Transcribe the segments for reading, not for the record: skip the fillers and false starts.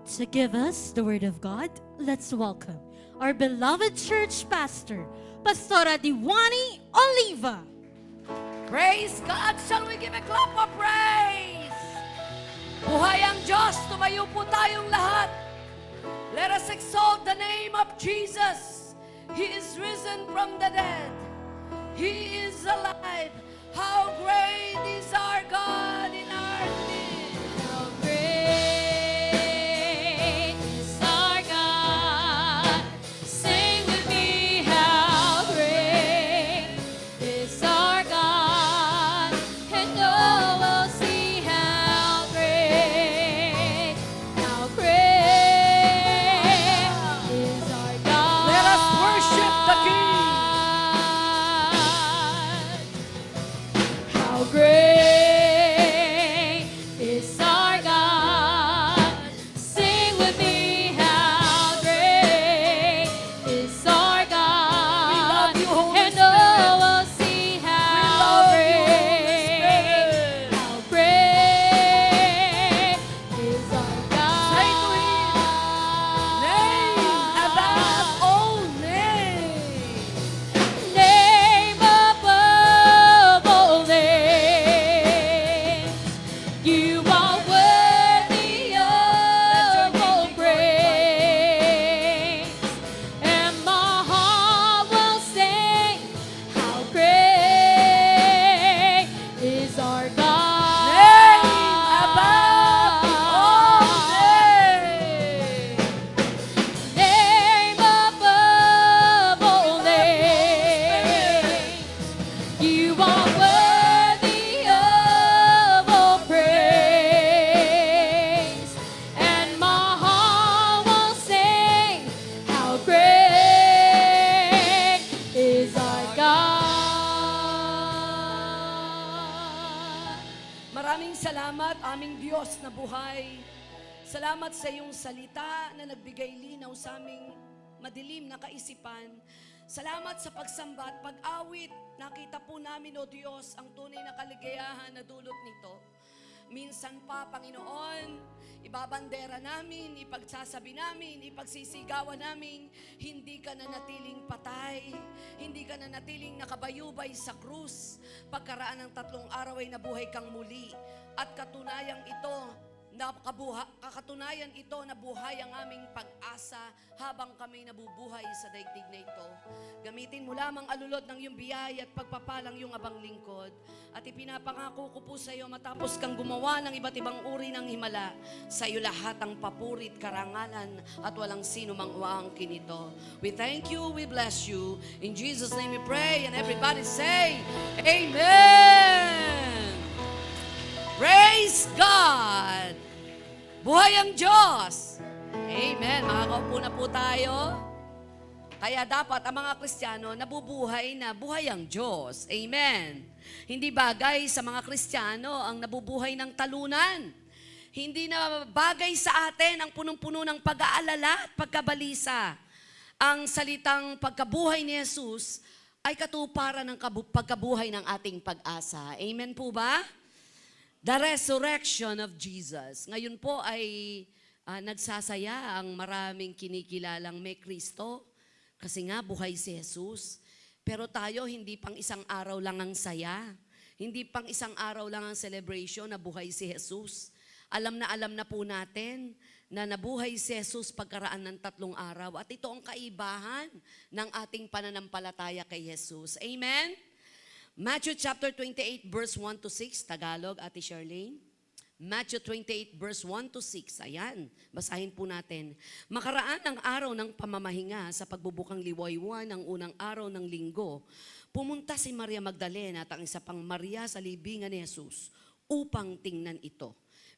To give us the Word of God, let's welcome our beloved church pastor, Pastora Diwani Oliva. Praise God! Shall we give a clap of praise? Buhay ang Diyos! Tumayo po tayong lahat. Let us exalt the name of Jesus. He is risen from the dead. He is alive. How great is our God in our midst. How great is our God. Sing with me, how great is our God. And all will see how great is our God. Let us worship the King. How great is our God. Sing with me, how great is our God. We love you, Holy and all will see how love you, Holy great, Spirit. how great is our God. Say to Him, name above all names. Name above all names, you are worthy of all praise, and my heart will sing, how great is our God. Name above all names. Name above all names, you are worthy of all praise, and my heart will sing, how great is our God. Maraming salamat, aming Diyos na buhay. Salamat sa iyong salita na nagbigay linaw sa aming madilim na kaisipan. Salamat sa pagsamba at pag-awit. Nakita po namin, O Diyos, ang tunay na kaligayahan na dulot nito. Minsan pa, Panginoon, ibabandera namin, ipagsasabi namin, ipagsisigawan namin, hindi ka na natiling patay, hindi ka na natiling nakabayubay sa krus. Pagkaraan ng 3 araw ay nabuhay kang muli. At katunayan ito na buhay ang aming pag-asa habang kami nabubuhay sa daigdig na ito. Gamitin mo lamang alulot ng iyong biyaya at pagpapalang iyong abang lingkod. At ipinapangako ko po sa iyo matapos kang gumawa ng iba't ibang uri ng himala, sa iyo lahat ang papurit, karangalan at walang sino mang uangkin ito. We thank you, we bless you. In Jesus' name we pray and everybody say, Amen! Praise God! Buhay ang Diyos! Amen. Makakaupo na po tayo. Kaya dapat ang mga Kristiyano nabubuhay na buhay ang Diyos. Amen. Hindi bagay sa mga Kristiyano ang nabubuhay ng talunan. Hindi na bagay sa atin ang punong-puno ng pag-aalala at pagkabalisa. Ang salitang pagkabuhay ni Jesus ay katuparan ng pagkabuhay ng ating pag-asa. Amen po ba? The resurrection of Jesus. Ngayon po ay nagsasaya ang maraming kinikilalang may Kristo kasi nga buhay si Jesus. Pero tayo hindi pang isang araw lang ang saya. Hindi pang isang araw lang ang celebration na buhay si Jesus. Alam na po natin na nabuhay si Jesus pagkaraan ng 3 araw. At ito ang kaibahan ng ating pananampalataya kay Jesus. Amen? Matthew chapter 28 verse 1 to 6, Tagalog, Ate Charlene. Matthew 28 verse 1 to 6, ayan, basahin po natin. Makaraan ang araw ng pamamahinga sa pagbubukang liwayway ng unang araw ng linggo, pumunta si Maria Magdalena at ang isa pang Maria sa libingan ni Jesus upang tingnan ito.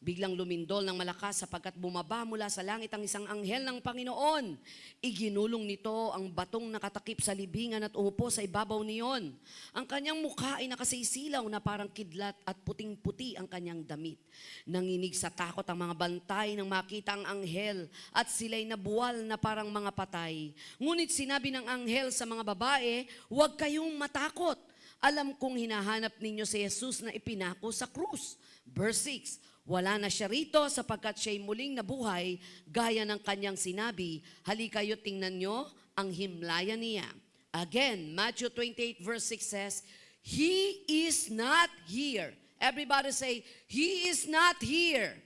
Biglang lumindol ng malakas sapagkat bumaba mula sa langit ang isang anghel ng Panginoon. Iginulong nito ang batong nakatakip sa libingan at umupo sa ibabaw niyon. Ang kanyang mukha ay nakasisilaw na parang kidlat at puting-puti ang kanyang damit. Nanginig sa takot ang mga bantay nang makita ang anghel at sila'y nabuwal na parang mga patay. Ngunit sinabi ng anghel sa mga babae, huwag kayong matakot. Alam kong hinahanap ninyo si Jesus na ipinako sa krus. Verse 6, Wala na siya rito sapagkat siya'y muling nabuhay gaya ng kanyang sinabi. Halikayo tingnan nyo ang himlayan niya. Again, Matthew 28 verse 6 says, He is not here. Everybody say, He is not here.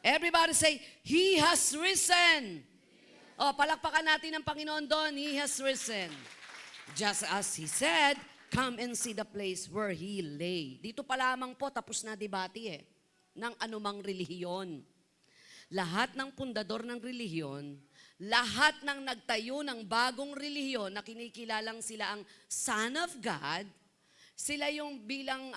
Everybody say, He has risen. O, palakpakan natin ang Panginoon doon. He has risen. Just as He said, come and see the place where He lay. Dito pa lamang po, tapos na debate ng anumang relihiyon. Lahat ng pundador ng relihiyon, lahat ng nagtayo ng bagong relihiyon na kinikilalang sila ang Son of God, sila yung bilang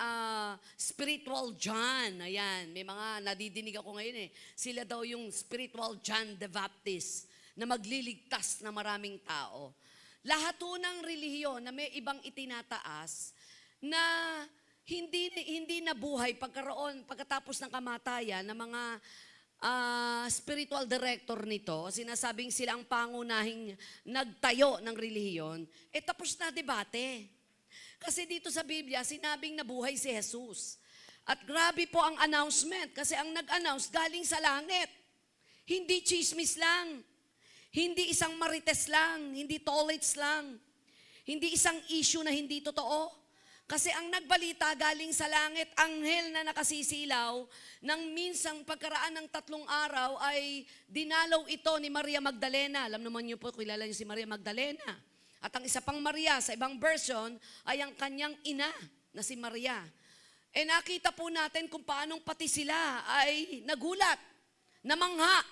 spiritual John. Ayan, may mga nadidinig ako ngayon Sila daw yung spiritual John the Baptist na magliligtas na maraming tao. Lahat po ng relihiyon na may ibang itinataas na hindi nabuhay pagkatapos ng kamatayan ng mga spiritual director nito, sinasabing sila ang pangunahing nagtayo ng relihiyon, tapos na debate. Kasi dito sa Biblia, sinabing nabuhay si Jesus. At grabe po ang announcement, kasi ang nag-announce galing sa langit. Hindi chismis lang. Hindi isang marites lang. Hindi tolets lang. Hindi isang issue na hindi totoo. Kasi ang nagbalita galing sa langit, anghel na nakasisilaw, nang minsang pagkaraan ng 3 araw ay dinalaw ito ni Maria Magdalena. Alam naman niyo po, kilala niyo si Maria Magdalena. At ang isa pang Maria, sa ibang version, ay ang kanyang ina na si Maria. Nakita po natin kung paanong pati sila ay nagulat, namangha,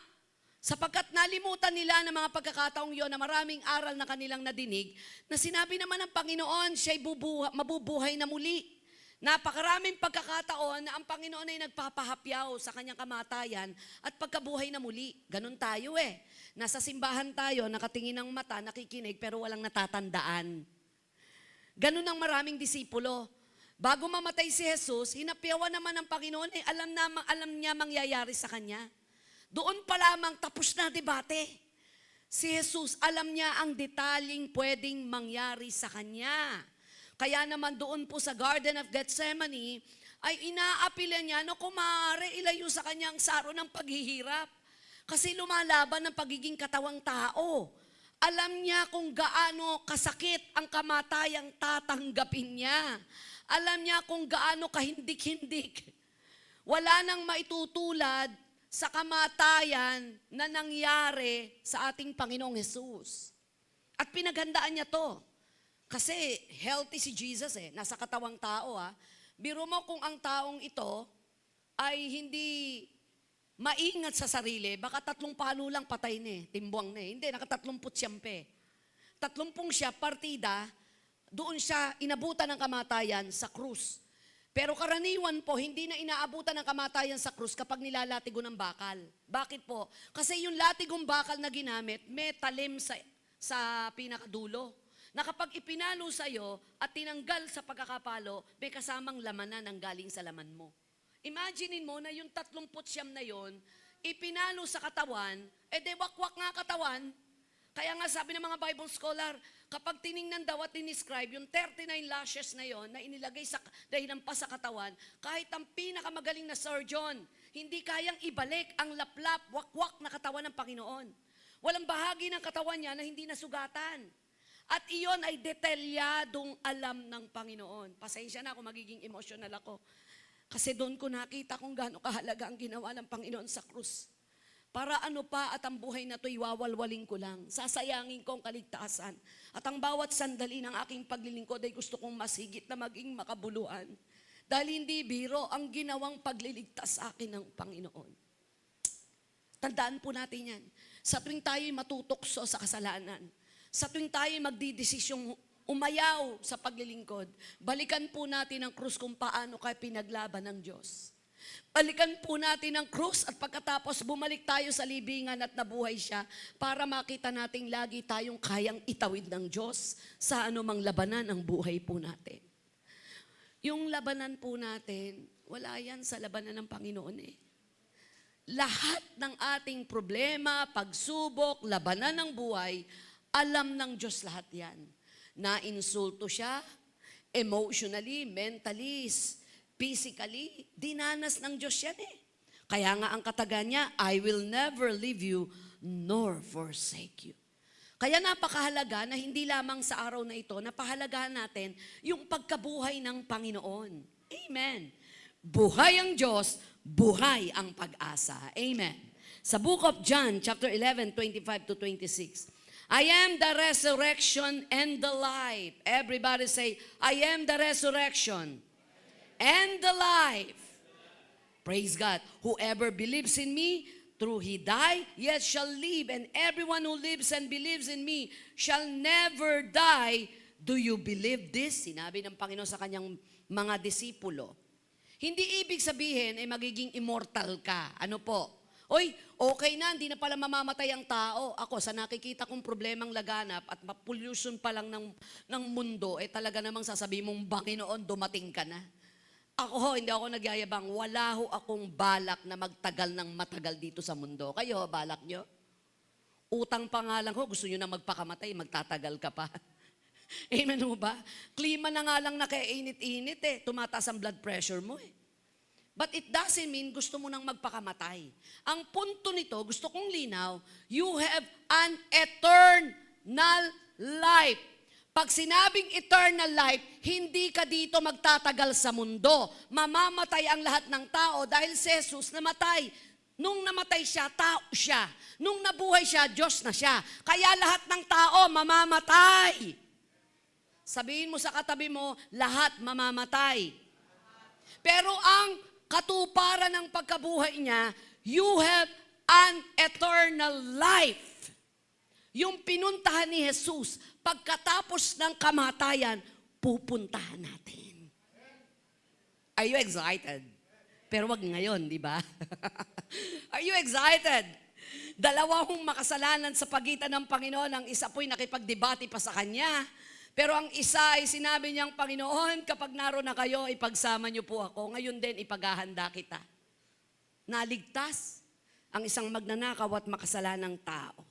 sapagkat nalimutan nila ng mga pagkakataong yon na maraming aral na kanilang nadinig, na sinabi naman ng Panginoon, siya'y mabubuhay na muli. Napakaraming pagkakataon na ang Panginoon ay nagpapahapyaw sa kanyang kamatayan at pagkabuhay na muli. Ganun tayo Nasa simbahan tayo, nakatingin ng mata, nakikinig, pero walang natatandaan. Ganun ang maraming disipulo. Bago mamatay si Jesus, hinapyawan naman ng Panginoon, alam niya mangyayari sa kanya. Doon pa lamang tapos na debate. Si Jesus, alam niya ang detaling pwedeng mangyari sa kanya. Kaya naman doon po sa Garden of Gethsemane, ay inaapila niya na kung maaari ilayo sa kanya ang saro ng paghihirap. Kasi lumalaban ng pagiging katawang tao. Alam niya kung gaano kasakit ang kamatayang tatanggapin niya. Alam niya kung gaano kahindik-hindik. Wala nang maitutulad sa kamatayan na nangyari sa ating Panginoong Jesus. At pinaghandaan niya to. Kasi healthy si Jesus nasa katawang tao Biro mo kung ang taong ito ay hindi maingat sa sarili, baka 3 palo lang patay timbwang Hindi, naka-30 siyampe. 30 siya, partida, doon siya inabutan ng kamatayan sa krus. Pero karaniwan po, hindi na inaabutan ng kamatayan sa krus kapag nilalatigo ng bakal. Bakit po? Kasi yung latigong bakal na ginamit, may talim sa pinakadulo. Na kapag ipinalo sa'yo at tinanggal sa pagkakapalo, may kasamang lamanan ang galing sa laman mo. Imaginein mo na yung 30 na yon, ipinalo sa katawan, wakwak nga katawan. Kaya nga sabi ng mga Bible scholar, kapag tiningnan daw at dinescribe, yung 39 lashes na yon na inilagay sa dahinampas sa katawan, kahit ang pinakamagaling na surgeon, hindi kayang ibalik ang laplap, wakwak na katawan ng Panginoon. Walang bahagi ng katawan niya na hindi nasugatan. At iyon ay detalyadong alam ng Panginoon. Pasensya na kung magiging emotional ako. Kasi doon ko nakita kung gaano kahalaga ang ginawa ng Panginoon sa krus. Para ano pa at ang buhay na ito'y wawalwalin ko lang. Sasayangin ko ang kaligtasan. At ang bawat sandali ng aking paglilingkod ay gusto kong masigit na maging makabuluhan. Dahil hindi biro ang ginawang pagliligtas sa akin ng Panginoon. Tandaan po natin yan. Sa tuwing tayo'y matutokso sa kasalanan, sa tuwing tayo'y magdidesisyong umayaw sa paglilingkod, balikan po natin ang krus kung paano kayo pinaglaban ng Diyos. Balikan po natin ang krus at pagkatapos bumalik tayo sa libingan at nabuhay siya para makita nating lagi tayong kayang itawid ng Diyos sa anumang labanan ng buhay po natin. Yung labanan po natin, wala yan sa labanan ng Panginoon Lahat ng ating problema, pagsubok, labanan ng buhay, alam ng Diyos lahat yan. Na-insulto siya, emotionally, mentally, physically, dinanas ng Diyos yan Kaya nga ang katagan niya, I will never leave you nor forsake you. Kaya napakahalaga na hindi lamang sa araw na ito, napahalagahan natin yung pagkabuhay ng Panginoon. Amen. Buhay ang Diyos, buhay ang pag-asa. Amen. Sa book of John, chapter 11, 25 to 26, I am the resurrection and the life. Everybody say, I am the resurrection and the life. Praise God. Whoever believes in me, through he died, yet shall live, and everyone who lives and believes in me shall never die. Do you believe this? Sinabi ng Panginoon sa kanyang mga disipulo. Hindi ibig sabihin ay magiging immortal ka. Ano po? Oy, okay na, hindi na pala mamamatay ang tao. Ako, sa nakikita kong problemang laganap at pollution pa lang ng mundo, talaga namang sasabihin mong, Panginoon, dumating ka na. Ako, hindi ako nagyayabang. Wala ho akong balak na magtagal ng matagal dito sa mundo. Kayo, balak nyo? Utang pa nga lang ho, gusto nyo na magpakamatay, magtatagal ka pa. Amen ho ba? Klima na nga lang na kaya init-init tumataas ang blood pressure mo But it doesn't mean gusto mo nang magpakamatay. Ang punto nito, gusto kong linaw, you have an eternal life. Pag sinabing eternal life, hindi ka dito magtatagal sa mundo. Mamamatay ang lahat ng tao dahil si Jesus namatay. Nung namatay siya, tao siya. Nung nabuhay siya, Diyos na siya. Kaya lahat ng tao mamamatay. Sabihin mo sa katabi mo, lahat mamamatay. Pero ang katuparan ng pagkabuhay niya, you have an eternal life. Yung pinuntahan ni Jesus, pagkatapos ng kamatayan, pupuntahan natin. Are you excited? Pero wag ngayon, di ba? Are you excited? Dalawang makasalanan sa pagitan ng Panginoon, ang isa po'y nakipagdebate pa sa Kanya. Pero ang isa ay sinabi niyang, Panginoon, kapag naroon na kayo, ipagsama niyo po ako. Ngayon din, ipaghahanda kita. Naligtas ang isang magnanakaw at makasalanang tao.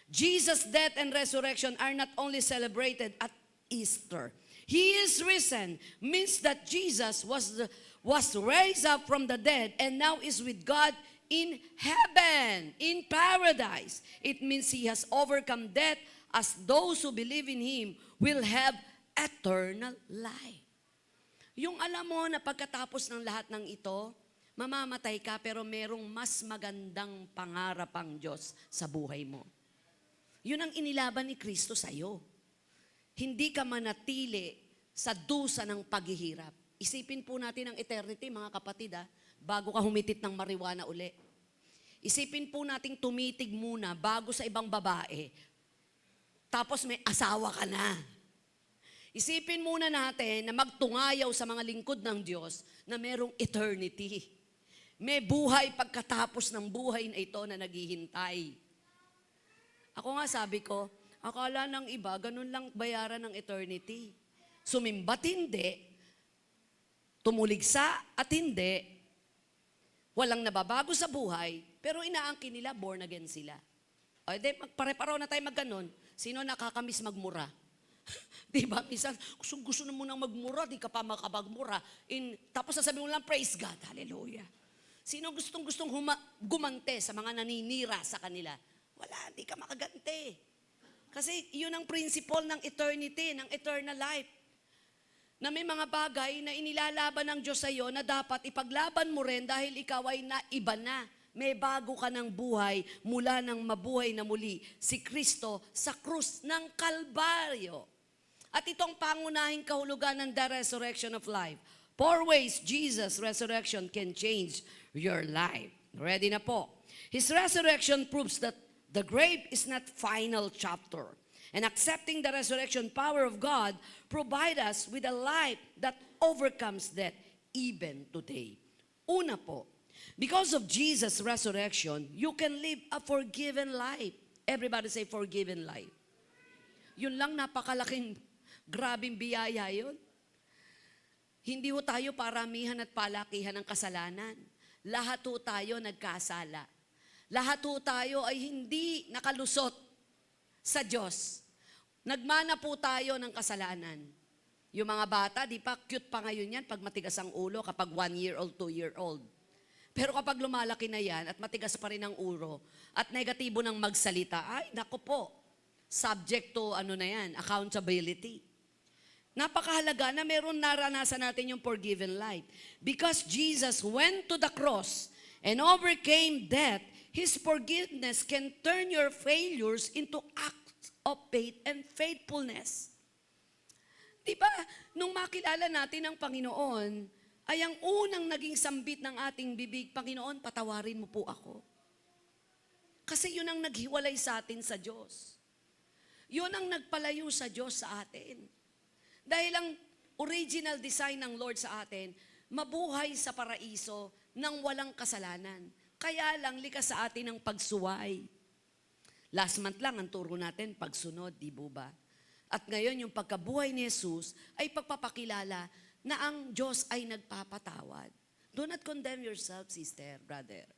Jesus' death and resurrection are not only celebrated at Easter. He is risen means that Jesus was raised up from the dead and now is with God in heaven, in paradise. It means He has overcome death, as those who believe in Him will have eternal life. Yung alam mo na pagkatapos ng lahat ng ito, mamamatay ka pero merong mas magandang pangarap ang Diyos sa buhay mo. Yun ang inilaban ni Kristo sa'yo. Hindi ka manatili sa dusa ng paghihirap. Isipin po natin ang eternity, mga kapatid, bago ka humitit ng marijuana uli. Isipin po nating tumitig muna bago sa ibang babae. Tapos may asawa ka na. Isipin muna natin na magtungayaw sa mga lingkod ng Diyos na merong eternity. May buhay pagkatapos ng buhay na ito na naghihintay. Ako nga sabi ko, akala ng iba, ganun lang bayaran ng eternity. Sumimbat hindi, tumuligsa at hindi, walang nababago sa buhay, pero inaangkin nila, born again sila. O, di, pare-pareho na tayo magganon. Sino nakakamiss magmura? Diba? Minsan, gusto na mo nang magmura, di ka pa makapagmura. Tapos sasabihin mo lang, praise God, hallelujah. Sino gustong gumante sa mga naninira sa kanila? Wala, di ka makagante. Kasi yun ang principle ng eternity, ng eternal life. Na may mga bagay na inilalaban ng Diyos sa iyo na dapat ipaglaban mo rin dahil ikaw ay naiba na. May bago ka ng buhay mula ng mabuhay na muli si Kristo sa krus ng Kalbaryo. At itong pangunahing kahulugan ng the resurrection of life. 4 ways Jesus' resurrection can change your life. Ready na po. His resurrection proves that the grave is not final chapter. And accepting the resurrection power of God provide us with a life that overcomes death even today. Una po, because of Jesus' resurrection, you can live a forgiven life. Everybody say forgiven life. Yun lang, napakalaking, grabing biyaya yun. Hindi ho tayo paramihan at palakihan ng kasalanan. Lahat ho tayo nagkasala. Lahat ho tayo ay hindi nakalusot sa Diyos. Nagmana po tayo ng kasalanan. Yung mga bata, di pa, cute pa ngayon yan pag matigas ang ulo kapag 1 year old, 2 year old. Pero kapag lumalaki na yan at matigas pa rin ang ulo at negatibo ng magsalita, ay, naku po, subject to accountability. Napakahalaga na meron naranasan natin yung forgiven life. Because Jesus went to the cross and overcame death, His forgiveness can turn your failures into acts of faith and faithfulness. Diba, nung makilala natin ang Panginoon, ay ang unang naging sambit ng ating bibig, Panginoon, patawarin mo po ako. Kasi yun ang naghiwalay sa atin sa Diyos. Yun ang nagpalayo sa Diyos sa atin. Dahil ang original design ng Lord sa atin, mabuhay sa paraiso nang walang kasalanan. Kaya lang likas sa atin ang pagsuway. Last month lang ang turo natin, pagsunod, di ba? At ngayon yung pagkabuhay ni Jesus ay pagpapakilala na ang Diyos ay nagpapatawad. Do not condemn yourself, sister, brother.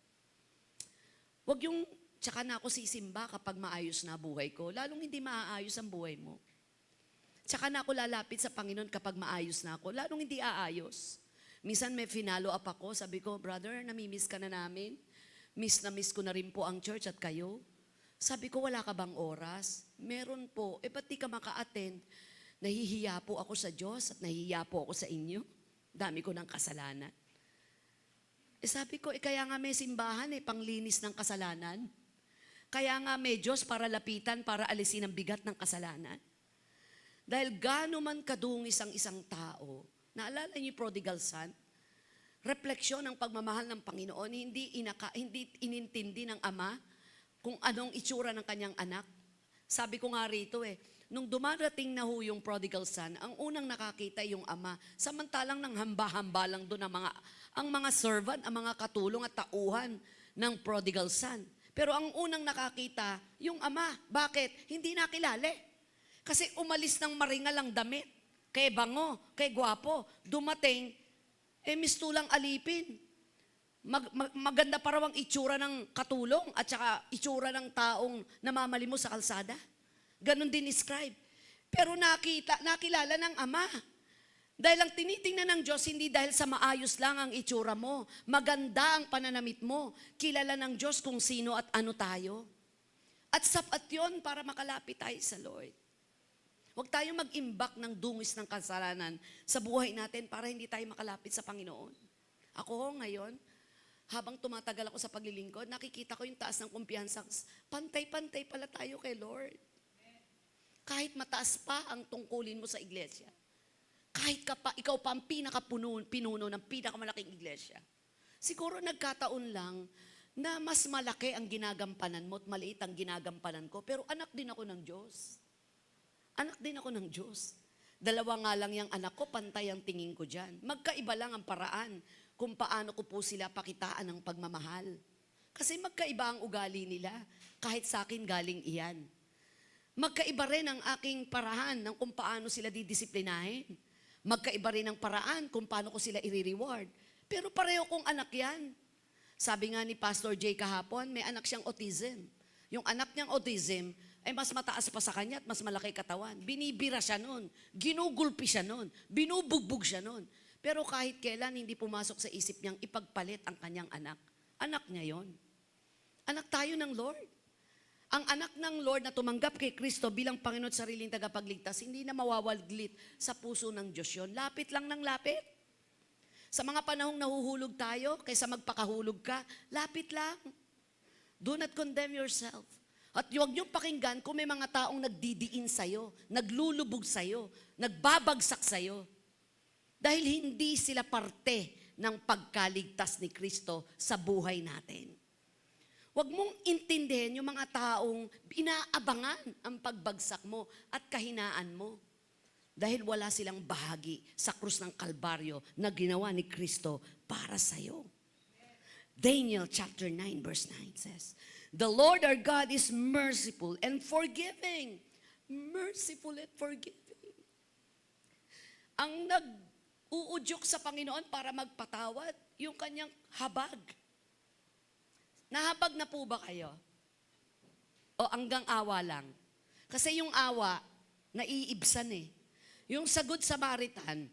Huwag yung, tsaka na ako sisimba kapag maayos na buhay ko, lalong hindi maaayos ang buhay mo. Tsaka na ako lalapit sa Panginoon kapag maayos na ako, lalong hindi aayos. Minsan may finalo up ako, sabi ko, brother, namimiss ka na namin. Miss na miss ko na rin po ang church at kayo. Sabi ko, wala ka bang oras? Meron po. Ba't di ka maka-attend? Nahihiya po ako sa Diyos at nahihiya po ako sa inyo. Dami ko ng kasalanan. Sabi ko, kaya nga may simbahan panglinis ng kasalanan. Kaya nga may Diyos para lapitan, para alisin ang bigat ng kasalanan. Dahil gaano man kadungis ang isang tao, naalala niyo yung prodigal son? Refleksyon ng pagmamahal ng Panginoon, hindi inintindi ng Ama kung anong itsura ng kanyang anak. Sabi ko nga rito nung dumarating na ho yung prodigal son, ang unang nakakita yung ama, samantalang nang hamba-hamba lang doon ang mga servant, ang mga katulong at tauhan ng prodigal son. Pero ang unang nakakita, yung ama. Bakit? Hindi nakilala. Kasi umalis ng maringal ang damit, kay bango, kay gwapo, dumating, mistulang alipin. Maganda pa raw ang itsura ng katulong at saka itsura ng taong namamalimos sa kalsada. Ganon din describe. Pero nakilala ng Ama. Dahil ang tinitingnan ng Diyos, hindi dahil sa maayos lang ang itsura mo. Maganda ang pananamit mo. Kilala ng Diyos kung sino at ano tayo. At sapat yun para makalapit tayo sa Lord. Huwag tayong mag-imbak ng dungis ng kasalanan sa buhay natin para hindi tayo makalapit sa Panginoon. Ako ngayon, habang tumatagal ako sa paglilingkod, nakikita ko yung taas ng kumpiyansa. Pantay-pantay pala tayo kay Lord. Kahit mataas pa ang tungkulin mo sa iglesia. Kahit ikaw pa ang pinuno ng pinakamalaking iglesia. Siguro nagkataon lang na mas malaki ang ginagampanan mo at maliit ang ginagampanan ko. Pero anak din ako ng Diyos. Anak din ako ng Diyos. Dalawa nga lang yung anak ko, pantay ang tingin ko dyan. Magkaiba lang ang paraan kung paano ko po sila pakitaan ng pagmamahal. Kasi magkaiba ang ugali nila. Kahit sa akin galing iyan. Magkaiba rin ang aking paraan ng kung paano sila didisiplinahin. Magkaiba rin ang paraan kung paano ko sila i-reward. Pero pareho kong anak yan. Sabi nga ni Pastor Jay kahapon, may anak siyang autism. Yung anak niyang autism ay mas mataas pa sa kanya at mas malaki katawan. Binibira siya nun, ginugulpi siya nun, binubugbog siya nun. Pero kahit kailan hindi pumasok sa isip niyang ipagpalit ang kanyang anak. Anak niya yon. Anak tayo ng Lord. Ang anak ng Lord na tumanggap kay Kristo bilang Panginoon at sariling tagapagligtas, hindi na mawawaglit sa puso ng Diyos yun. Lapit lang ng lapit. Sa mga panahong nahuhulog tayo, kaysa magpakahulog ka, lapit lang. Do not condemn yourself. At huwag niyong pakinggan kung may mga taong nagdidiin sa'yo, naglulubog sa'yo, nagbabagsak sa'yo. Dahil hindi sila parte ng pagkaligtas ni Kristo sa buhay natin. Huwag mong intindihin yung mga taong inaabangan ang pagbagsak mo at kahinaan mo. Dahil wala silang bahagi sa krus ng Kalbaryo na ginawa ni Kristo para sa'yo. Daniel chapter 9 verse 9 says, "The Lord our God is merciful and forgiving." Merciful and forgiving. Ang nag-uudyok sa Panginoon para magpatawad, yung kanyang habag. Nahabag na po ba kayo? O hanggang awa lang? Kasi yung awa, naiibsan Yung sa Good Samaritan,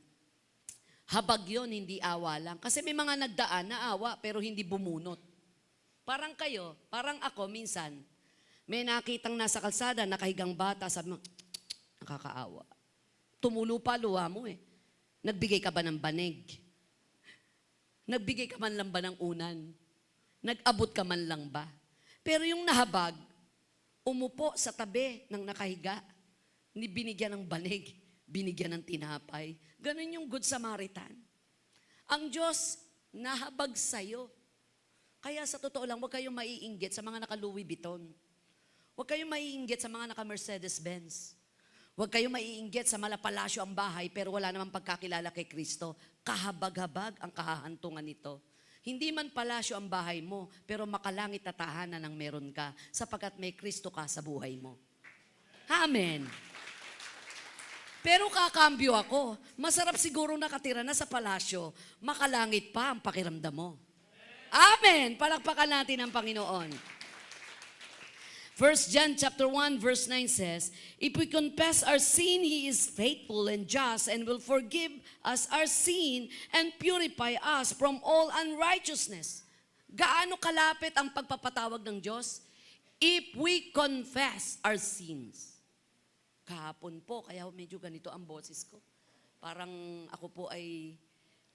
Habag yun, hindi awa lang. Kasi may mga nagdaan na awa pero hindi bumunot. Parang kayo, parang ako minsan, may nakitang nasa kalsada, nakahigang bata, sabi mo, nakakaawa. Tumulo pa luha mo eh. Nagbigay ka ba ng banig? Nagbigay ka man lang ba ng unan? Nag-abot ka man lang ba? Pero yung nahabag, umupo sa tabi ng nakahiga, ni binigyan ng banig, binigyan ng tinapay. Ganun yung Good Samaritan. Ang Diyos, nahabag sa'yo. Kaya sa totoo lang, huwag kayong maiinggit sa mga naka-Louis Vuitton. Huwag kayong maiinggit sa mga naka-Mercedes-Benz. Huwag kayong maiinggit sa malapalasyo ang bahay pero wala namang pagkakilala kay Kristo. Kahabag-habag ang kahahantungan nito. Hindi man palasyo ang bahay mo, pero makalangit na tahanan ang meron ka sapagkat may Kristo ka sa buhay mo. Amen. Pero kakambyo ako. Masarap siguro nakatira na sa palasyo, makalangit pa ang pakiramdam mo. Amen. Palakpakan natin ang Panginoon. 1 John chapter 1 verse 9 says, if we confess our sin, He is faithful and just and will forgive us our sin and purify us from all unrighteousness. Gaano kalapit ang pagpapatawag ng Diyos? If we confess our sins. Kahapon po, kaya medyo ganito ang boses ko. Parang ako po ay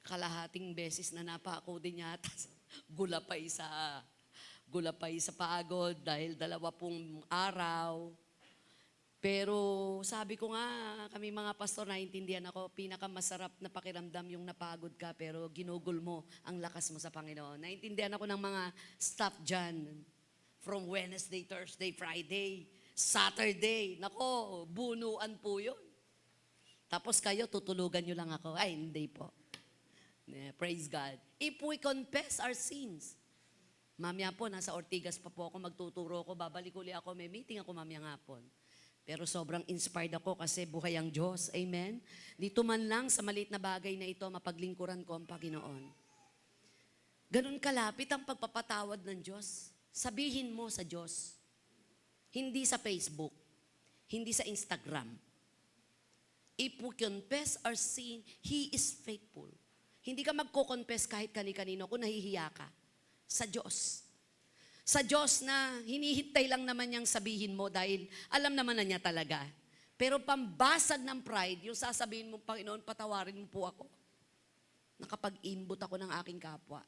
kalahating beses na napako din yata. Gulapay sa pagod dahil 20 araw. Pero sabi ko nga, kami mga pastor, naintindihan ako, pinakamasarap na pakiramdam yung napagod ka pero ginugol mo ang lakas mo sa Panginoon. Naintindihan ako ng mga staff dyan. From Wednesday, Thursday, Friday, Saturday. Nako, bunuan po yun. Tapos kayo, tutulugan nyo lang ako. Ay, hindi po. Praise God. If we confess our sins, mamaya po, nasa Ortigas pa po ako, magtuturo ko, babalik uli ako, may meeting ako mamaya nga po. Pero sobrang inspired ako kasi buhay ang Diyos. Amen? Dito man lang sa maliit na bagay na ito, mapaglingkuran ko ang Panginoon. Ganun kalapit ang pagpapatawad ng Diyos. Sabihin mo sa Diyos. Hindi sa Facebook. Hindi sa Instagram. If we confess our sin, He is faithful. Hindi ka magko-confess kahit kani-kanino kung nahihiya ka. Sa Diyos. Sa Diyos na hinihintay lang naman niyang sabihin mo dahil alam naman na niya talaga. Pero pambasag ng pride, yung sasabihin mo, Panginoon, patawarin mo po ako. Nakapag-imbot ako ng aking kapwa.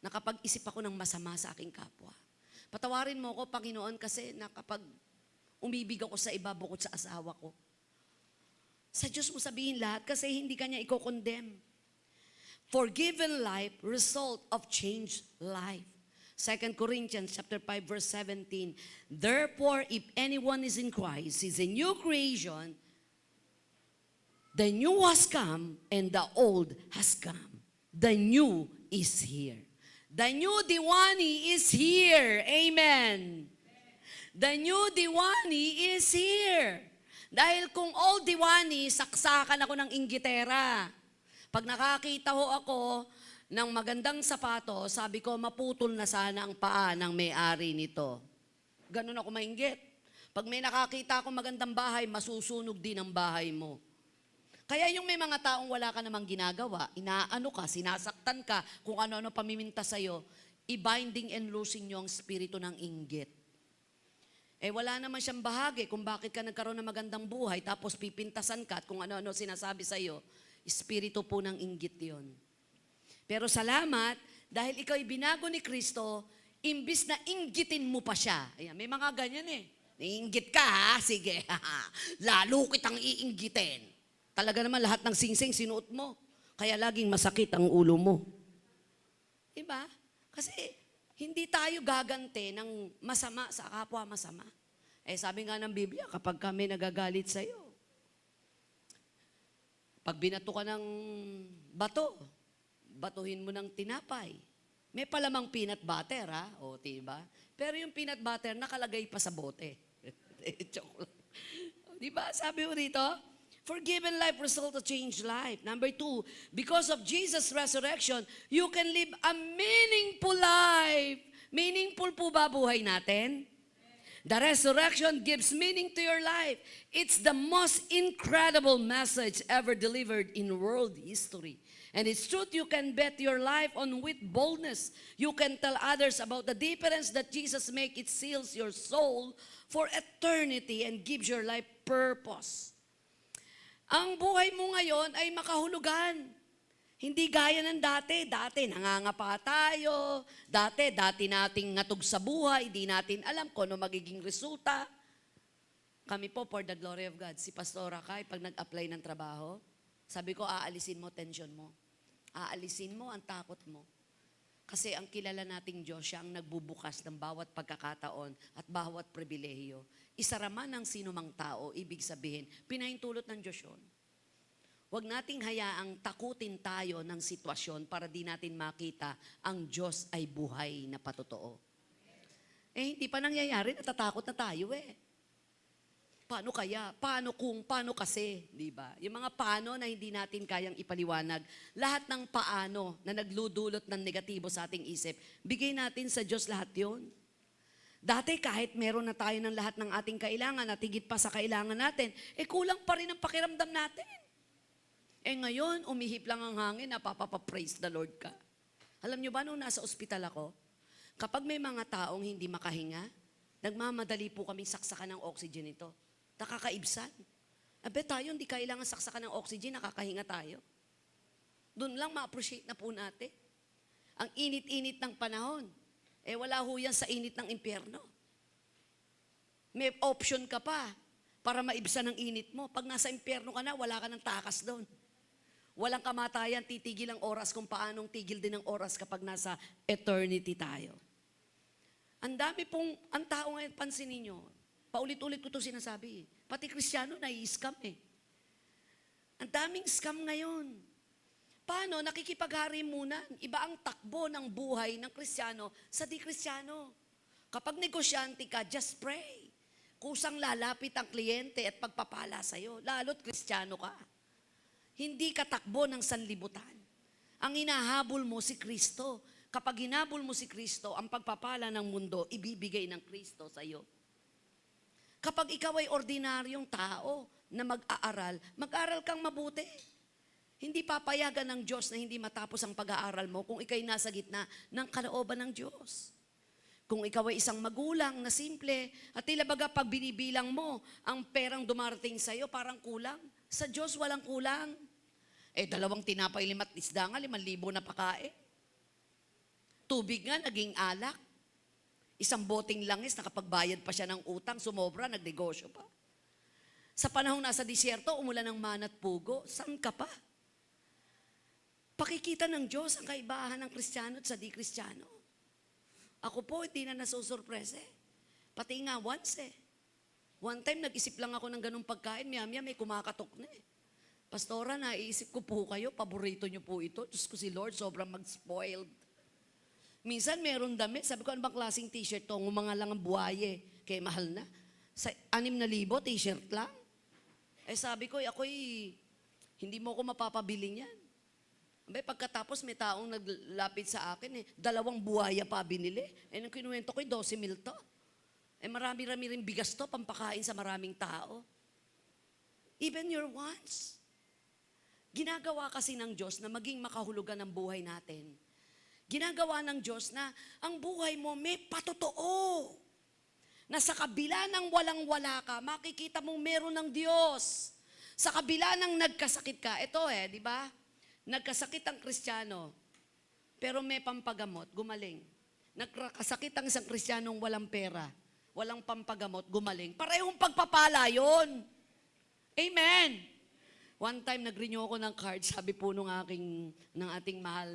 Nakapag-isip ako ng masama sa aking kapwa. Patawarin mo ako, Panginoon, kasi nakapag umibig ako sa iba bukod sa asawa ko. Sa Diyos mo sabihin lahat kasi hindi ka niya i-condemn. Forgiven life, result of changed life. 2 Corinthians chapter 5 verse 17. Therefore, if anyone is in Christ, is a new creation. The new has come and the old has come. The new is here. The new Diwani is here. Amen. The new Diwani is here. Dahil kung old Diwani, saksakan ako ng inggitera. Pag nakakita ho ako ng magandang sapato, sabi ko, maputol na sana ang paa ng may-ari nito. Ganun ako mainggit. Pag may nakakita akong magandang bahay, masusunog din ang bahay mo. Kaya yung may mga taong wala ka namang ginagawa, inaano ka, sinasaktan ka, kung ano-ano pamiminta sa'yo, i-binding and loosing nyo ang spirito ng inggit. Eh wala naman siyang bahagi kung bakit ka nagkaroon ng magandang buhay, tapos pipintasan ka at kung ano-ano sinasabi sa'yo, espiritu po ng inggit yon. Pero salamat, dahil ikaw ay binago ni Kristo, imbis na inggitin mo pa siya. Ayan, may mga ganyan eh. Iinggit ka ha? Sige, lalo kitang iinggitin. Talaga naman lahat ng singsing sinuot mo. Kaya laging masakit ang ulo mo. Diba? Kasi hindi tayo gagante ng masama sa kapwa masama. Eh sabi nga ng Biblia, kapag kami nagagalit sa'yo, pag binato ka ng bato, batuhin mo ng tinapay. May palamang peanut butter, ha? O, diba? Pero yung peanut butter, nakalagay pa sa bote. Joke lang. Diba? Sabi mo rito, forgiven life result to change life. Number 2, because of Jesus' resurrection, you can live a meaningful life. Meaningful po ba buhay natin? The resurrection gives meaning to your life. It's the most incredible message ever delivered in world history. And it's truth you can bet your life on with boldness. You can tell others about the difference that Jesus makes. It seals your soul for eternity and gives your life purpose. Ang buhay mo ngayon ay makahulugan. Hindi gaya ng dati. Dati nangangapa tayo. Dati nating ngatog sa buhay. Di natin alam kung ano magiging resulta. Kami po, for the glory of God, si Pastora Kai, pag nag-apply ng trabaho, sabi ko, aalisin mo tension mo. Aalisin mo ang takot mo. Kasi ang kilala nating Diyos, siya ang nagbubukas ng bawat pagkakataon at bawat pribilehiyo. Isa raman ng sinumang tao, ibig sabihin, pinahintulot ng Diyos yun. Huwag nating hayaang takutin tayo ng sitwasyon para di natin makita ang Diyos ay buhay na patotoo. Hindi pa nangyayari, natatakot na tayo Paano kaya? Paano kung? Paano kasi? Di ba? Yung mga paano na hindi natin kayang ipaliwanag, lahat ng paano na nagludulot ng negatibo sa ating isip, bigay natin sa Diyos lahat yon. Dati kahit meron na tayo ng lahat ng ating kailangan at higit pa sa kailangan natin, kulang pa rin ang pakiramdam natin. Ngayon, umihip lang ang hangin, napapapa-praise the Lord ka. Alam nyo ba, nung nasa ospital ako, kapag may mga taong hindi makahinga, nagmamadali po kami saksakan ng oxygen ito. Nakakaibsan. Abe tayo, hindi kailangan saksakan ng oxygen, nakakahinga tayo. Doon lang ma-appreciate na po natin. Ang init-init ng panahon, wala ho yan sa init ng impyerno. May option ka pa para maibsan ang init mo. Pag nasa impyerno ka na, wala ka ng takas doon. Walang kamatayan, titigil ang oras kung paanong tigil din ang oras kapag nasa eternity tayo. Ang dami pong, ang tao ngayon, pansinin nyo, paulit-ulit ko ito sinasabi. Pati Kristiyano, nai-scam Ang daming scam ngayon. Paano? Nakikipaghari muna. Iba ang takbo ng buhay ng Kristiyano sa di-Kristiyano. Kapag negosyante ka, just pray. Kusang lalapit ang kliyente at pagpapala sa'yo. Lalo't Kristiyano ka. Hindi ka takbo ng sanlibutan. Ang hinahabol mo si Kristo. Kapag hinabol mo si Kristo, ang pagpapala ng mundo, ibibigay ng Kristo sa'yo. Kapag ikaw ay ordinaryong tao na mag-aaral, mag-aral kang mabuti. Hindi papayagan ng Diyos na hindi matapos ang pag-aaral mo kung ikaw'y nasa gitna ng kalooban ng Diyos. Kung ikaw ay isang magulang na simple, at tila baga pag binibilang mo, ang perang dumarating sa'yo parang kulang. Sa Diyos walang kulang. 2 tinapay, 5 isda nga, 5,000 na pakain. Tubig nga, naging alak. Isang boting langis, nakapagbayad pa siya ng utang, sumobra, nagnegosyo pa. Sa panahong nasa disyerto, umulan ng manat pugo, saan ka pa? Pakikita ng Diyos ang kaibahan ng Kristiyano at sa di-Kristiyano. Ako po, hindi na nasusurprese. Pati nga once One time, nag-isip lang ako ng ganung pagkain, maya-maya may kumakatok na Pastora, naiisip ko po kayo, paborito niyo po ito. Diyos ko si Lord, sobrang mag-spoiled. Minsan meron damit, sabi ko, ano bang klaseng t-shirt to? Mga lang ang buhaye, kaya mahal na. Sa 6,000 t-shirt lang. Sabi ko, ako'y, hindi mo ko mapapabili niyan. Pagkatapos may taong naglapit sa akin, 2 buhaya pa binili. Nung kinuwento ko, 12,000 to. Marami-rami rin bigas to, pampakain sa maraming tao. Even your wants. Ginagawa kasi ng Diyos na maging makahulugan ng buhay natin. Ginagawa ng Diyos na ang buhay mo may patotoo. Na sa kabila ng walang-wala ka, makikita mong meron ng Diyos. Sa kabila ng nagkasakit ka, ito di ba? Nagkasakit ang Kristiyano, pero may pampagamot, gumaling. Nagkasakit ang isang Kristiyanong walang pera, walang pampagamot, gumaling. Parehong pagpapala yun. Amen. One time, nag-renew ako ng card, sabi po ng ating mahal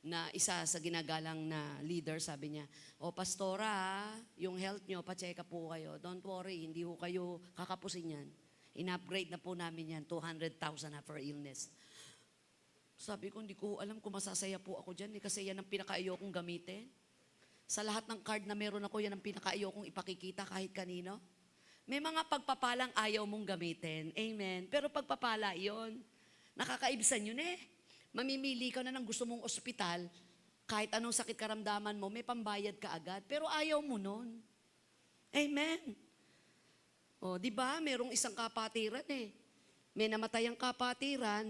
na isa sa ginagalang na leader, sabi niya, Pastora, yung health nyo, pa-check up po kayo. Don't worry, hindi ho kayo kakapusin yan. In-upgrade na po namin yan, 200,000 na for illness. Sabi ko, hindi ko alam kung masasaya po ako dyan, kasi yan ang pinaka-ayokong gamitin. Sa lahat ng card na meron ako, yan ang pinaka-ayokong ipakikita kahit kanino. May mga pagpapalang ayaw mong gamitin. Amen. Pero pagpapala yon, nakakaibsan yun Mamimili ka na ng gusto mong ospital, kahit anong sakit karamdaman mo, may pambayad ka agad. Pero ayaw mo nun. Amen. O, di ba? Merong isang kapatiran eh. May namatay ang kapatiran,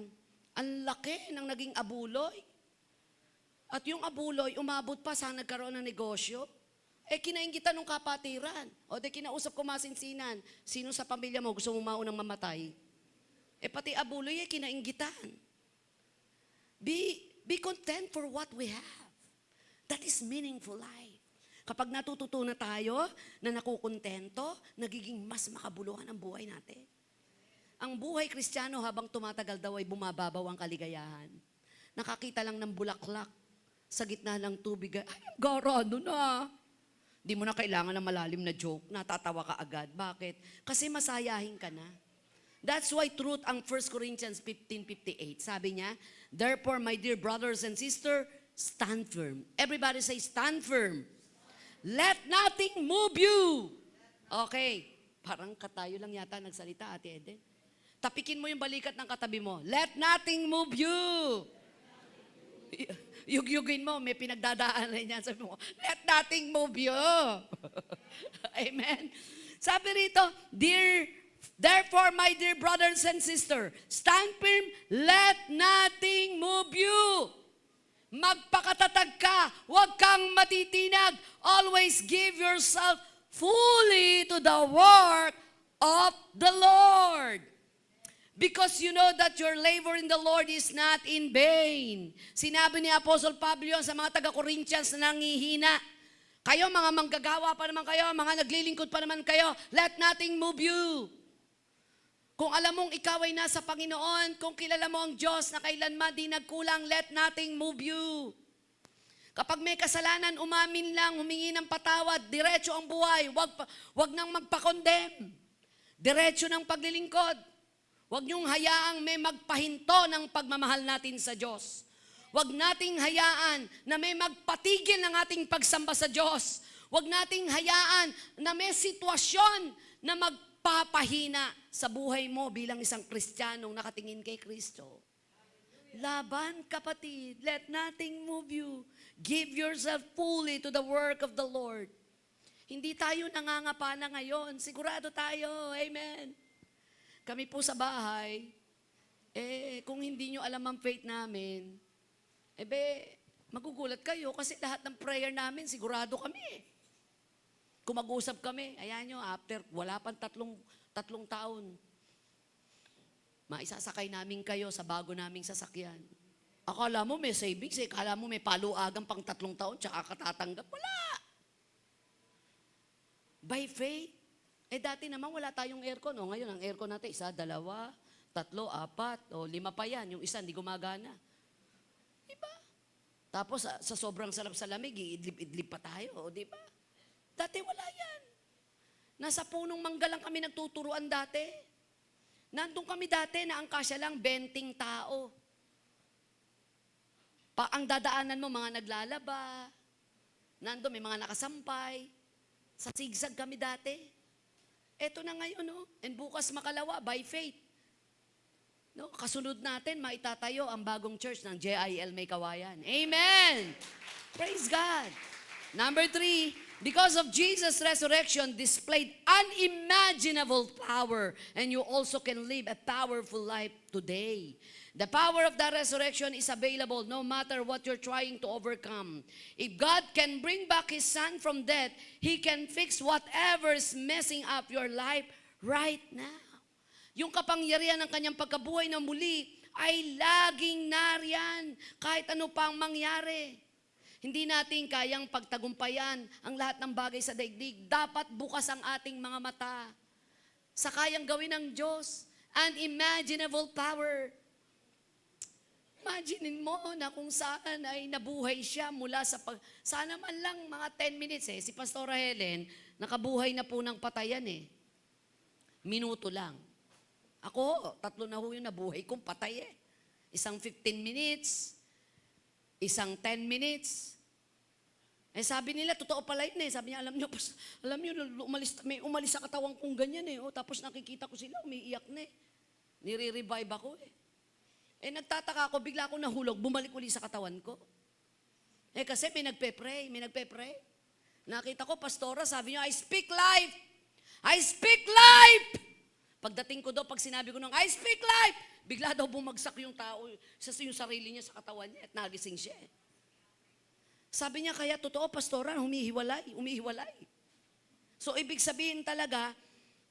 ang laki ng naging abuloy. At yung abuloy, umabot pa sa nagkaroon ng negosyo. Eh, kinaingitan ng kapatiran. O, di kinausap ko masinsinan. Sino sa pamilya mo gusto mo maunang mamatay? Eh, pati abuloy, kinaingitan. Be content for what we have. That is meaningful life. Kapag natututunan tayo na nakukontento, nagiging mas makabuluhan ang buhay natin. Ang buhay Kristiyano habang tumatagal daw ay bumababaw ang kaligayahan. Nakakita lang ng bulaklak sa gitna ng tubig. Ay, ang garado na. Di mo na kailangan ng malalim na joke. Natatawa ka agad. Bakit? Kasi masayahin ka na. That's why truth ang 1 Corinthians 15:58. Sabi niya, therefore, my dear brothers and sisters, stand firm. Everybody say, stand firm. Let nothing move you. Okay. Parang katayo lang yata nagsalita, Ate Eden. Tapikin mo yung balikat ng katabi mo. Let nothing move you. Yugyugin mo, may pinagdadaanan niyan. Sabi mo, let nothing move you. Amen. Sabi rito, therefore, my dear brothers and sisters, stand firm, let nothing move you. Magpakatatag ka, huwag kang matitinag. Always give yourself fully to the work of the Lord. Because you know that your labor in the Lord is not in vain. Sinabi ni Apostle Pablo sa mga taga-Corinthians na nangihina, kayo mga manggagawa pa naman kayo, mga naglilingkod pa naman kayo, let nothing move you. Kung alam mong ikaw ay nasa Panginoon, kung kilala mo ang Diyos na kailanman di nagkulang, let nothing move you. Kapag may kasalanan, umamin lang, humingi ng patawad, diretso ang buhay, wag nang magpa-condemn. Diretso ng paglilingkod. Huwag niyong hayaang may magpahinto ng pagmamahal natin sa Diyos. Huwag nating hayaan na may magpatigil ng ating pagsamba sa Diyos. Huwag nating hayaan na may sitwasyon na magpapahina sa buhay mo bilang isang Kristiyanong nakatingin kay Kristo. Laban, kapatid. Let nothing move you. Give yourself fully to the work of the Lord. Hindi tayo nangangapa na ngayon. Sigurado tayo. Amen. Kami po sa bahay, kung hindi nyo alam ang faith namin, magugulat kayo kasi lahat ng prayer namin, sigurado kami. Kung mag-usap kami, ayan nyo, after wala pang tatlong taon, maisasakay namin kayo sa bago naming sasakyan. Akala mo may savings, akala mo may paluagang pang 3 taon, tsaka katatanggap. Wala! By faith. Dati naman wala tayong aircon. Ngayon, ang aircon natin, 1, 2, 3, 4, 5 pa yan. Yung isa, hindi gumagana. Diba? Tapos, sa sobrang sarap sa lamig, iidlip-idlip pa tayo. Diba? Dati wala yan. Nasa punong mangga lang kami nagtuturuan dati. Nandun kami dati na ang kasya lang 20 tao. Ang dadaanan mo, mga naglalaba. Nandun, may mga nakasampay. Sa sigsag kami dati. Eto na ngayon, no? And bukas makalawa, by faith. No? Kasunod natin, maitatayo ang bagong church ng JIL May Kawayan. Amen! Praise God! Number 3, because of Jesus' resurrection displayed unimaginable power, and you also can live a powerful life today. The power of the resurrection is available no matter what you're trying to overcome. If God can bring back His Son from death, He can fix whatever is messing up your life right now. Yung kapangyarihan ng kanyang pagkabuhay na muli ay laging nariyan kahit ano pang mangyari. Hindi natin kayang pagtagumpayan ang lahat ng bagay sa daigdig. Dapat bukas ang ating mga mata sa kayang gawin ng Diyos. Unimaginable power. Imaginin mo na kung saan ay nabuhay siya mula sa sana man lang mga 10 minutes Si Pastora Helen, nakabuhay na po ng patayan Minuto lang. Ako, 3 na ho yung nabuhay kong patay Isang 15 minutes, isang 10 minutes. Sabi nila, totoo pala yun Sabi niya, alam niyo, may umalis sa katawan kong ganyan tapos nakikita ko sila, umiiyak na Nire-revive ako nagtataka ako, bigla akong nahulog, bumalik uli sa katawan ko. Kasi may nagpe-pray. Nakita ko, pastora, sabi niyo, I speak life. I speak life! Pagdating ko daw, pag sinabi ko I speak life, bigla daw bumagsak yung tao, yung sarili niya sa katawan niya at nagising siya. Sabi niya, kaya totoo, pastora, umihiwalay. So, ibig sabihin talaga,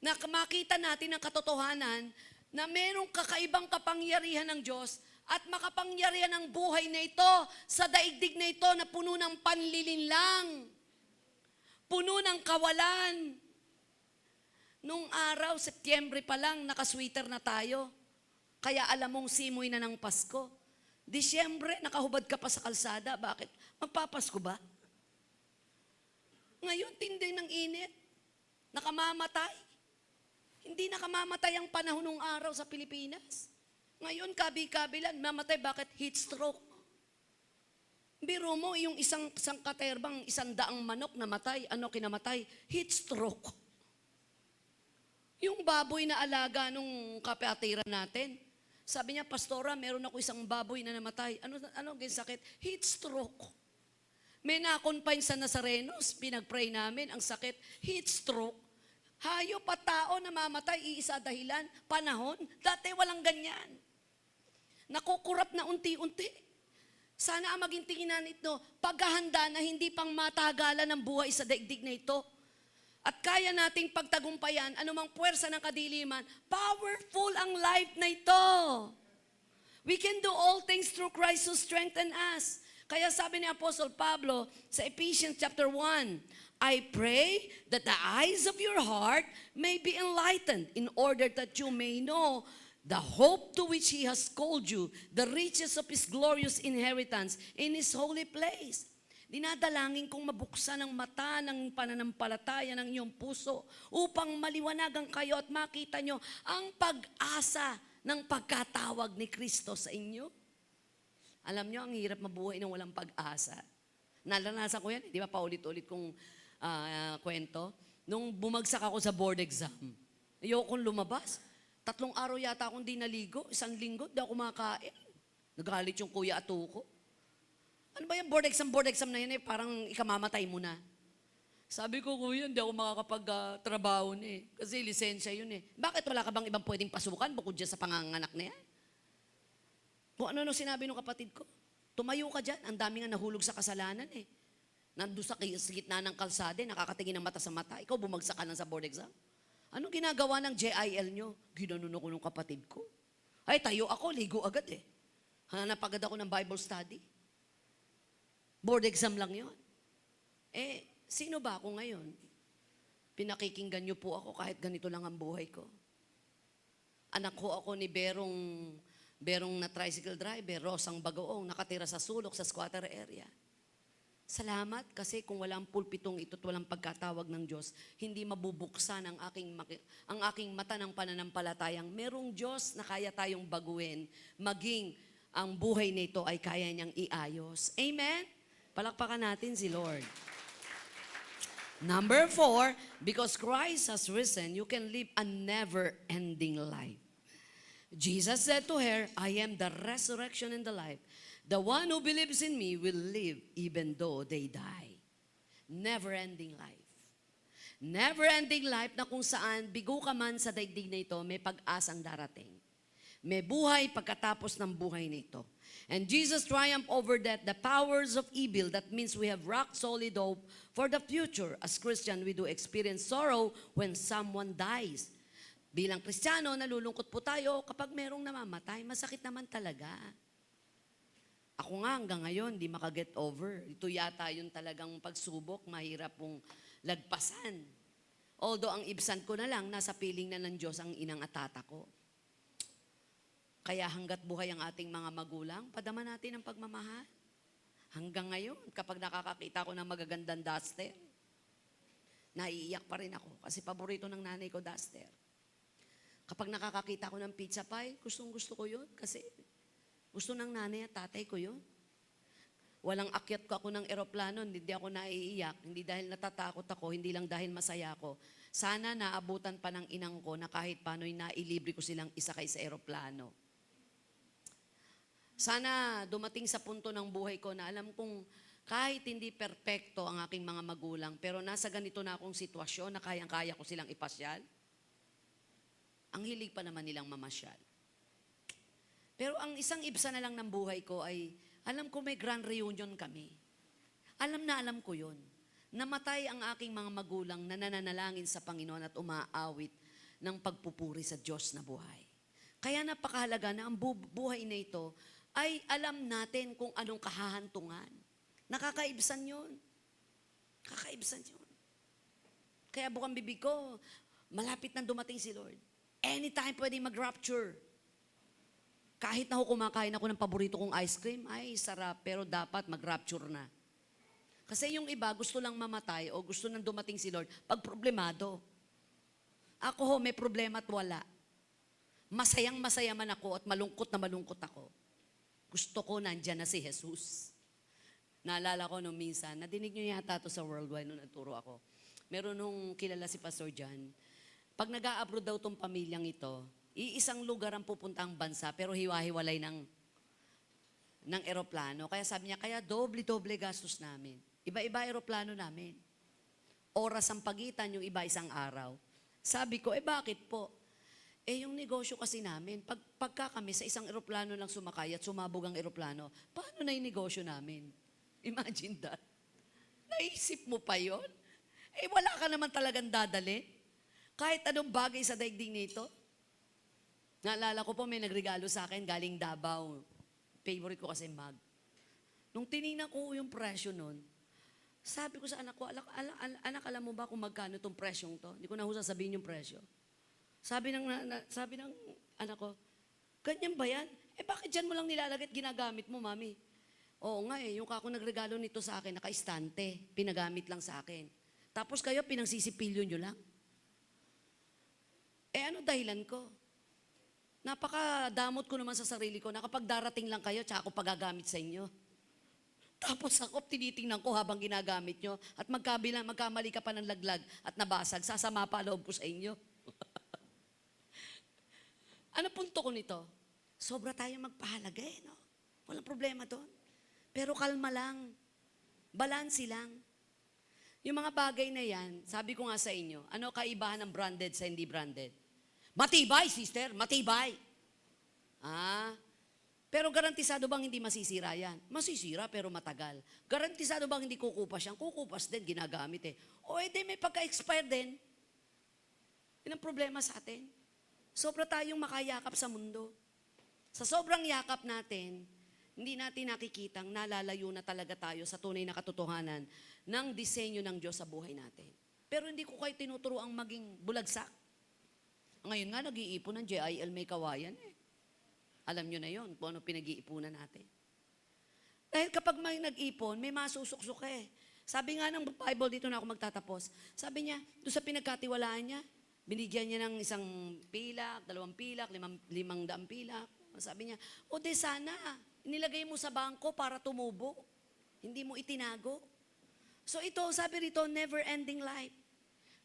na makita natin ang katotohanan na merong kakaibang kapangyarihan ng Diyos at makapangyarihan ang buhay na ito sa daigdig na ito na puno ng panlilinlang, puno ng kawalan. Nung araw, Setyembre pa lang, nakasweater na tayo. Kaya alam mong simoy na ng Pasko. Disyembre, nakahubad ka pa sa kalsada. Bakit? Magpapasko ba? Ngayon, tindi ng init. Nakamamatay. Hindi nakamamatay ang panahon ng araw sa Pilipinas. Ngayon, kabi-kabilan, mamatay. Bakit? Heat stroke. Biro mo, yung isang katerbang, 100 manok namatay. Ano kinamatay? Heat stroke. Yung baboy na alaga nung kapatiran natin, sabi niya, pastora, meron ako isang baboy na namatay. Ano sakit? Heat stroke. May na-confine sa Nazarenos, pinag-pray namin, ang sakit, heat stroke. Hayop at tao namamatay, iisa dahilan, panahon. Dati walang ganyan. Nakukurap na unti-unti. Sana ang maging tinginan ito, paghahanda na hindi pang matagalan ng buhay sa daigdig na ito. At kaya nating pagtagumpayan, anumang puwersa ng kadiliman, powerful ang life na ito. We can do all things through Christ who strengthens us. Kaya sabi ni Apostle Pablo sa Ephesians chapter 1, I pray that the eyes of your heart may be enlightened in order that you may know the hope to which He has called you, the riches of His glorious inheritance in His holy place. Dinadalangin kong mabuksan ang mata ng pananampalataya ng iyong puso upang maliwanagan kayo at makita nyo ang pag-asa ng pagkatawag ni Kristo sa inyo. Alam nyo, ang hirap mabuhay ng walang pag-asa. Naranasan ko yan, di ba paulit-ulit kong kwento. Nung bumagsak ako sa board exam, ayokong lumabas. 3 araw yata akong di naligo, 1 linggo, di ako kumakain. Nagalit yung kuya ato ko. Ano ba yung board exam na yan parang ikamamatay mo na. Sabi ko, kuya, hindi ako makakapag-trabaho na kasi lisensya yun Bakit wala ka bang ibang pwedeng pasukan bukod dyan sa panganganak na yan? Kung ano sinabi ng kapatid ko, tumayo ka dyan, ang dami nga nahulog sa kasalanan Nandun sa gitna ng kalsada, nakakatingin ng mata sa mata. Ikaw, bumagsak ka lang sa board exam. Anong ginagawa ng JIL nyo? Ginanon ako ng kapatid ko. Ay, tayo ako, ligo agad Hanap agad ako ng Bible study. Board exam lang yon. Sino ba ako ngayon? Pinakikinggan niyo po ako kahit ganito lang ang buhay ko. Anak ko ako ni Berong na tricycle driver, Rosang Bagoong, nakatira sa sulok sa squatter area. Salamat kasi kung walang pulpitong ito at walang pagkatawag ng Diyos, hindi mabubuksan ang aking mata ng pananampalatayang merong Diyos na kaya tayong baguhin, maging ang buhay nito ay kaya niyang iayos. Amen? Palakpakan natin si Lord. Number 4, because Christ has risen, you can live a never-ending life. Jesus said to her, I am the resurrection and the life. The one who believes in me will live even though they die. Never-ending life. Never-ending life na kung saan bigo ka man sa daigdig na ito, may pag-asang darating. May buhay pagkatapos ng buhay na ito. And Jesus triumphed over that, the powers of evil. That means we have rock-solid hope for the future. As Christian, we do experience sorrow when someone dies. Bilang Kristiyano, nalulungkot po tayo kapag merong namamatay. Masakit naman talaga. Ako nga hanggang ngayon, di makaget over. Ito yata yung talagang pagsubok, mahirap pong lagpasan. Although ang ibsan ko na lang, nasa piling na ng Diyos ang inang at tata ko. Kaya hanggat buhay ang ating mga magulang, padama natin ang pagmamahal. Hanggang ngayon, kapag nakakakita ko ng magagandang duster, naiiyak pa rin ako kasi paborito ng nanay ko duster. Kapag nakakakita ko ng pizza pie, gustong-gusto ko yun kasi gusto ng nanay at tatay ko yun. Walang akyat ko ako ng eroplano, hindi ako naiiyak, hindi dahil natatakot ako, hindi lang dahil masaya ako. Sana naabutan pa ng inang ko na kahit paano'y nailibre ko silang isakay sa eroplano. Sana dumating sa punto ng buhay ko na alam kong kahit hindi perpekto ang aking mga magulang, pero nasa ganito na akong sitwasyon na kayang-kaya ko silang ipasyal, ang hilig pa naman nilang mamasyal. Pero ang isang ibsa na lang ng buhay ko ay, alam ko may grand reunion kami. Alam ko yun. Namatay ang aking mga magulang na nananalangin sa Panginoon at umaawit ng pagpupuri sa Diyos na buhay. Kaya napakahalaga na ang buhay na ito ay alam natin kung anong kahahantungan. Nakakaibsan yun. Kakaibsan yun. Kaya bukang bibig ko, malapit na dumating si Lord. Anytime pwede mag-rapture. Kahit na kumakain ako ng paborito kong ice cream, ay sarap, pero dapat mag-rapture na. Kasi yung iba, gusto lang mamatay o gusto nang dumating si Lord pag problemado. Ako may problema at wala. Masayang-masaya man ako at malungkot na malungkot ako. Gusto ko nandyan na si Jesus. Naalala ko nung minsan, nadinig nyo yata ito sa Worldwide nung nagturo ako. Meron nung kilala si Pastor John. Pag nag-a-abroad daw tong pamilyang ito, iisang lugar ang pupuntang bansa pero hiwa-hiwalay ng eroplano. Kaya sabi niya, kaya doble-doble gastos namin. Iba-iba eroplano namin. Oras ang pagitan, yung iba isang araw. Sabi ko, bakit po? Yung negosyo kasi namin, pagka kami sa isang eroplano lang sumakay at sumabog ang eroplano, paano na yung negosyo namin? Imagine that. Naisip mo pa yon? Wala ka naman talagang dadalhin. Kahit anong bagay sa daigdig nito. Naalala ko po, may nagregalo sa akin galing Davao. Favorite ko kasi mug. Nung tinignan ko yung presyo nun, sabi ko sa anak ko, anak, alam mo ba kung magkano itong presyong to? Hindi ko na sasabihin yung presyo. Sabi ng anak ko, ganyan ba yan? Bakit dyan mo lang nilalagay at ginagamit mo, mami? Oo nga yung kako nagregalo nito sa akin, naka-istante, pinagamit lang sa akin. Tapos kayo, pinagsisipilyo nyo lang. Ano dahilan ko? Napakadamot ko naman sa sarili ko na kapag darating lang kayo, tsaka ako pagagamit sa inyo. Tapos ako, tinitingnan ko habang ginagamit nyo at magkamali ka pa ng laglag at nabasag, sasama pa loob ko sa inyo. Ano punto ko nito? Sobra tayong magpahalaga no? Walang problema doon. Pero kalma lang. Balansi lang. Yung mga bagay na yan, sabi ko nga sa inyo, ano kaibahan ng branded sa hindi branded? Matibay, sister, matibay. Pero garantisado bang hindi masisira yan? Masisira pero matagal. Garantisado bang hindi kukupas yan? Kukupas din, ginagamit may pagka-expire din. Yun ang problema sa atin. Sobra tayong makayakap sa mundo. Sa sobrang yakap natin, hindi natin nakikitang nalalayo na talaga tayo sa tunay na katotohanan ng disenyo ng Diyos sa buhay natin. Pero hindi ko kayo tinuturo ang maging bulagsak. Ngayon nga, nag-iipon ng JIL May Kawayan Alam nyo na yon kung ano pinag-iipunan natin. Dahil kapag may nag-ipon, may masusuksok Sabi nga ng Bible, dito na ako magtatapos. Sabi niya, doon sa pinagkatiwalaan niya, binigyan niya ng isang pilak, 2 pilak, 500 pilak. Sabi niya, sana, inilagay mo sa bangko para tumubo. Hindi mo itinago. So ito, sabi rito, never-ending life.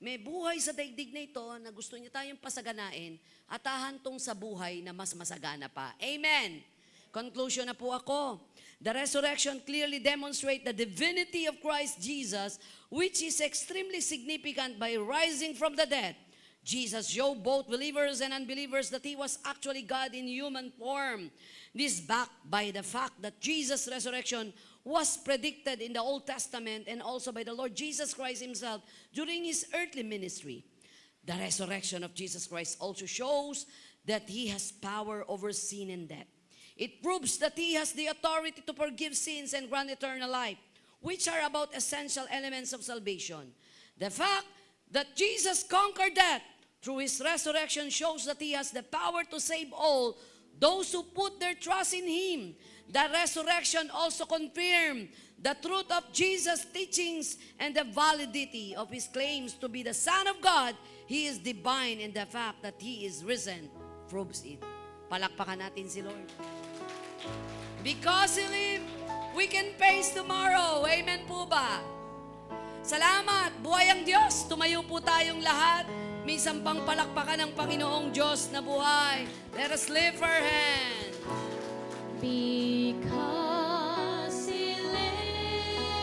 May buhay sa daigdig na ito na gusto niya tayong pasaganain at hahantong sa buhay na mas masagana pa. Amen! Conclusion na po ako. The resurrection clearly demonstrates the divinity of Christ Jesus, which is extremely significant by rising from the dead. Jesus showed both believers and unbelievers that He was actually God in human form. This backed by the fact that Jesus' resurrection was predicted in the Old Testament and also by the Lord Jesus Christ Himself during His earthly ministry. The resurrection of Jesus Christ also shows that He has power over sin and death. It proves that He has the authority to forgive sins and grant eternal life, which are about essential elements of salvation. The fact that Jesus conquered death through His resurrection shows that He has the power to save all those who put their trust in Him. The resurrection also confirmed the truth of Jesus' teachings and the validity of His claims to be the Son of God. He is divine, and the fact that He is risen proves it. Palakpakan natin si Lord. Because He lived, we can face tomorrow. Amen po ba? Salamat, buhay ang Diyos. Tumayo po tayong lahat. Minsan pang palakpakan ng Panginoong Diyos na buhay. Let us lift our hands. Because He lives.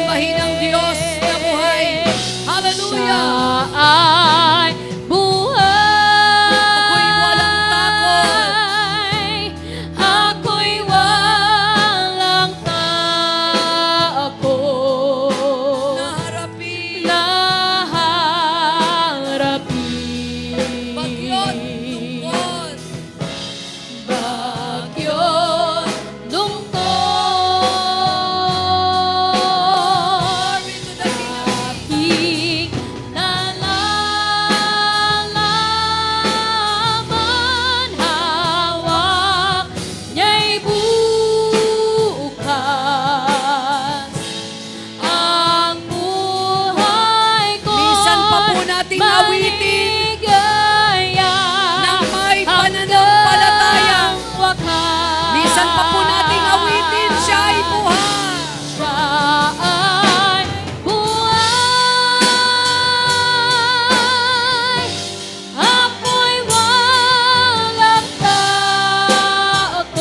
Sambahin ang Diyos na buhay. Hallelujah! Ay buhay. Ako'y walang takot. Ako'y walang takot. Naharapin. Naharapin. Bagyo't lungkot. Bagyo't lungkot. Glory to the King of Kings. Aking nalalaman, hawak niya'y bukas. Ang buhay ko Minsan pa po nating awitin ng may pananampalataya. Minsan pa po nating awitin, siya ay buhay. Siya ay buhay. Ako'y walang takot.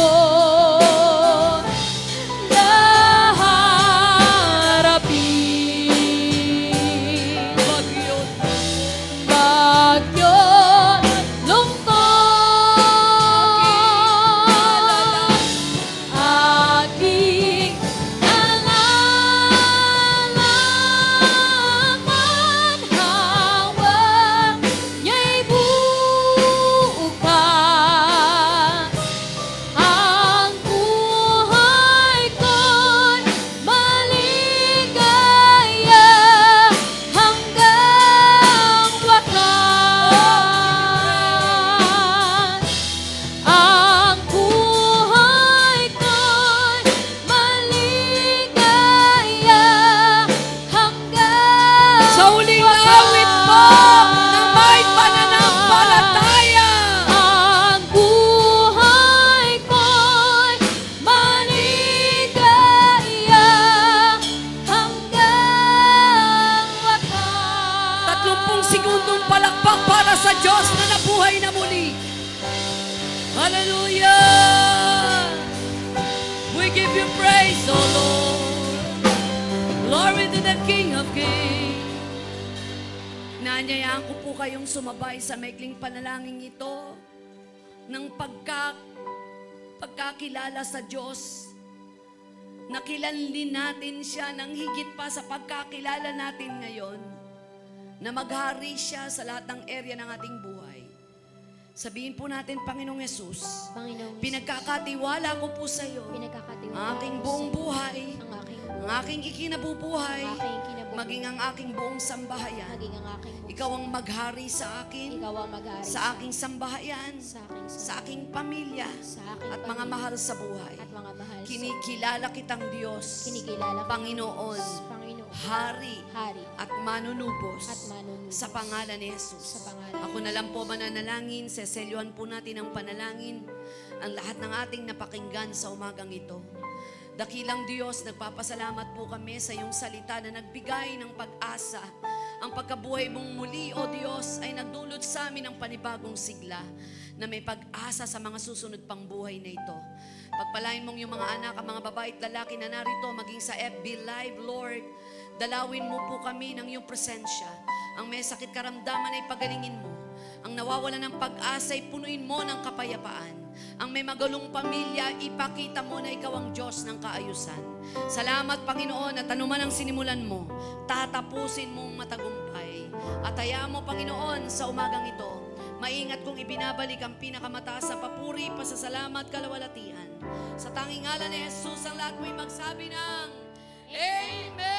Naharapin. Bagyo't Bagyo't lungkot. Aking nalalaman, hawak niya'y bukas. Ang buhay ko'y maligaya hanggang wakas. Ang buhay ko'y maligaya hanggang sa huling awit po ng may pananampalataya. Ang buhay ko'y maligaya hanggang wakas. 30 segundong palakpak para sa Diyos na nabuhay na muli. Hallelujah! We give you praise, O Lord. Glory to the King of Kings. Naanyayaan ko po kayong sumabay sa maikling panalangin ito ng pagkakilala sa Diyos. Nakilanlin natin siya ng higit pa sa pagkakilala natin ngayon na maghari siya sa lahat ng area ng ating buhay. Sabihin po natin, Panginoong Yesus, Panginoon, pinagkakatiwala ko po sa iyo pinagkakatiwala ang aking ko buong sa iyo buhay, ang ang aking ikinabubuhay, aking kinabubuhay, maging ang aking buong sambahayan. maging ang aking buong Ikaw ang maghari sa akin, ikaw ang mag-aari sa aking sambahayan, sa aking pamilya, sa aking at mga pamilya, mahal sa buhay. at mga mahal Kinikilala kitang Diyos, kinikilala ko Panginoon, Panginoon, Hari, Hari at manunubos at manunubos sa pangalan ni Jesus. sa pangalan Ako na lang po mananalangin, seselyuhan po natin ang panalangin, ang lahat ng ating napakinggan sa umagang ito. Dakilang Diyos, nagpapasalamat po kami sa iyong salita na nagbigay ng pag-asa. Ang pagkabuhay mong muli, O Diyos, ay nagdulot sa amin ng panibagong sigla na may pag-asa sa mga susunod pang buhay na ito. Pagpalain mong yung mga anak, ang mga babae at lalaki na narito, maging sa FB Live, Lord. Dalawin mo po kami ng iyong presensya. Ang may sakit karamdaman ay pagalingin mo. Ang nawawalan ng pag-asa ay punuin mo ng kapayapaan. Ang may magalong pamilya, ipakita mo na ikaw ang Diyos ng kaayusan. Salamat, Panginoon, at anuman ang sinimulan mo, tatapusin mong matagumpay. At hayaan mo, Panginoon, sa umagang ito, maingat kong ibinabalik ang pinakamataas sa papuri, pasasalamat, kalawalatian. Sa tanging ngalan ni Jesus, ang lahat mo'y magsabi ng Amen!